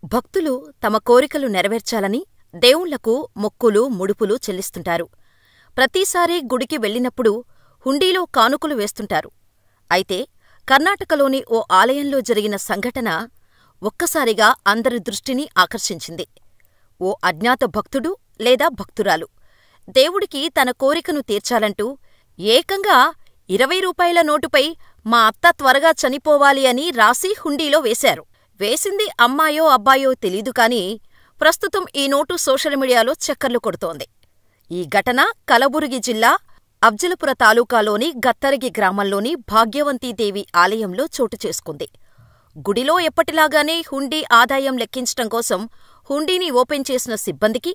భక్తులు తమ కోరికలు నెరవేర్చాలని దేవుళ్లకు మొక్కులు, ముడుపులు చెల్లిస్తుంటారు. ప్రతిసారీ గుడికి వెళ్ళినప్పుడు హుండీలో కానుకలు వేస్తుంటారు. అయితే కర్ణాటకలోని ఓ ఆలయంలో జరిగిన సంఘటన ఒక్కసారిగా అందరి దృష్టిని ఆకర్షించింది. ఓ అజ్ఞాత భక్తుడు లేదా భక్తురాలు దేవుడికి తన కోరికను తీర్చాలంటూ ఏకంగా 20 రూపాయల నోటుపై "మా అత్త త్వరగా చనిపోవాలి" అని రాసి హుండీలో వేశారు. వేసింది అమ్మాయో అబ్బాయో తెలీదు కానీ ప్రస్తుతం ఈ నోటు సోషల్ మీడియాలో చక్కర్లు కొడుతోంది. ఈ ఘటన కలబురగి జిల్లా అఫ్జలుపుర తాలూకాలోని గత్తరగి గ్రామంలోని భాగ్యవంతీదేవి ఆలయంలో చోటు చేసుకుంది. గుడిలో ఎప్పటిలాగానే హుండీ ఆదాయం లెక్కించటం కోసం హుండీని ఓపెన్ చేసిన సిబ్బందికి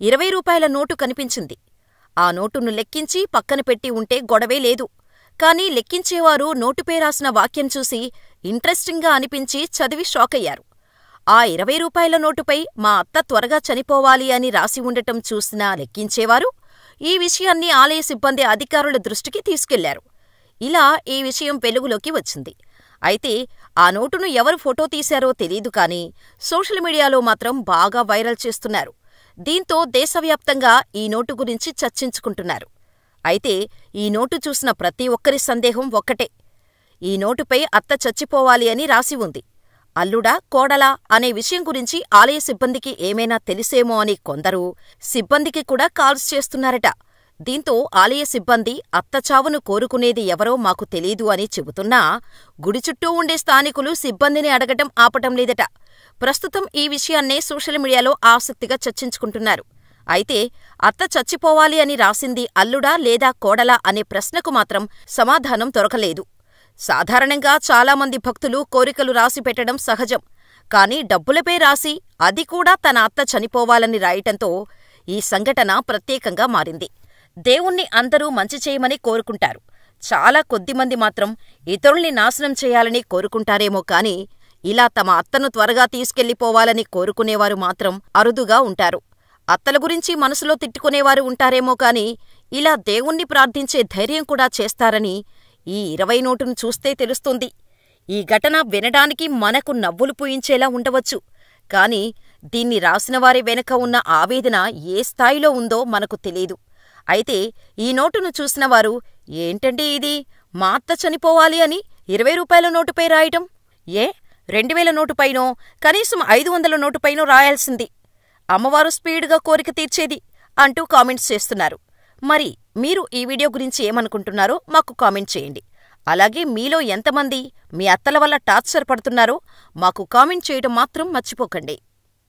20 రూపాయల నోటు కనిపించింది. ఆ నోటును లెక్కించి పక్కన పెట్టి ఉంటే గొడవే లేదు. కానీ లెక్కించేవారు నోటుపై రాసిన వాక్యం చూసి ఇంట్రెస్టింగ్గా అనిపించి చదివి షాకయ్యారు. ఆ 20 రూపాయల నోటుపై "మా అత్త త్వరగా చనిపోవాలి" అని రాసి ఉండటం చూసిన లెక్కించేవారు ఈ విషయాన్ని ఆలయ సిబ్బంది అధికారుల దృష్టికి తీసుకెళ్లారు. ఇలా ఈ విషయం వెలుగులోకి వచ్చింది. అయితే ఆ నోటును ఎవరు ఫోటో తీశారో తెలీదు కానీ సోషల్ మీడియాలో మాత్రం బాగా వైరల్ చేస్తున్నారు. దీంతో దేశవ్యాప్తంగా ఈ నోటు గురించి చర్చించుకుంటున్నారు. అయితే ఈ నోటు చూసిన ప్రతి ఒక్కరి సందేహం ఒక్కటే: ఈ నోటుపై అత్త చచ్చిపోవాలి అని రాసి ఉంది. అల్లుడా, కోడలా అనే విషయం గురించి ఆలయ సిబ్బందికి ఏమైనా తెలిసేమో అని కొందరు సిబ్బందికి కూడా కాల్స్ చేస్తున్నారట. దీంతో ఆలయ సిబ్బంది అత్త చావును కోరుకునేది ఎవరో మాకు తెలీదు అని చెబుతున్నా గుడి చుట్టూ ఉండే స్థానికులు సిబ్బందిని అడగటం ఆపటం లేదట. ప్రస్తుతం ఈ విషయాన్నే సోషల్ మీడియాలో ఆసక్తిగా చర్చించుకుంటున్నారు. అయితే అత్త చచ్చిపోవాలి అని రాసింది అల్లుడా లేదా కోడలా అనే ప్రశ్నకు మాత్రం సమాధానం దొరకలేదు. సాధారణంగా చాలామంది భక్తులు కోరికలు రాసి పెట్టడం సహజం. కానీ డబ్బులపై రాసి అది కూడా తన అత్త చనిపోవాలని రాయటంతో ఈ సంఘటన ప్రత్యేకంగా మారింది. దేవుణ్ణి అందరూ మంచి చేయమని కోరుకుంటారు. చాలా కొద్దిమంది మాత్రం ఇతరుల్ని నాశనం చేయాలని కోరుకుంటారేమో కానీ ఇలా తమ అత్తను త్వరగా తీసుకెళ్లిపోవాలని కోరుకునేవారు మాత్రం అరుదుగా ఉంటారు. అత్తల గురించి మనసులో తిట్టుకునేవారు ఉంటారేమో కానీ ఇలా దేవుణ్ణి ప్రార్థించే ధైర్యం కూడా చేస్తారని ఈ 20 నోటును చూస్తే తెలుస్తుంది. ఈ ఘటన వినడానికి మనకు నవ్వులు పూయించేలా ఉండవచ్చు. కానీ దీన్ని రాసినవారి వెనక ఉన్న ఆవేదన ఏ స్థాయిలో ఉందో మనకు తెలీదు. అయితే ఈ నోటును చూసినవారు "ఏంటండి ఇది, మా అత్త చనిపోవాలి అని 20 రూపాయల నోటుపై రాయటం? 2000 నోటుపైనో కనీసం 500 నోటుపైనో రాయాల్సింది. అమ్మవారు స్పీడ్గా కోరిక తీర్చేది" అంటూ కామెంట్స్ చేస్తున్నారు. మరి మీరు ఈ వీడియో గురించి ఏమనుకుంటున్నారో మాకు కామెంట్ చేయండి. అలాగే మీలో ఎంతమంది మీ అత్తల వల్ల టార్చర్ పడుతున్నారో మాకు కామెంట్ చేయడం మాత్రం మర్చిపోకండి.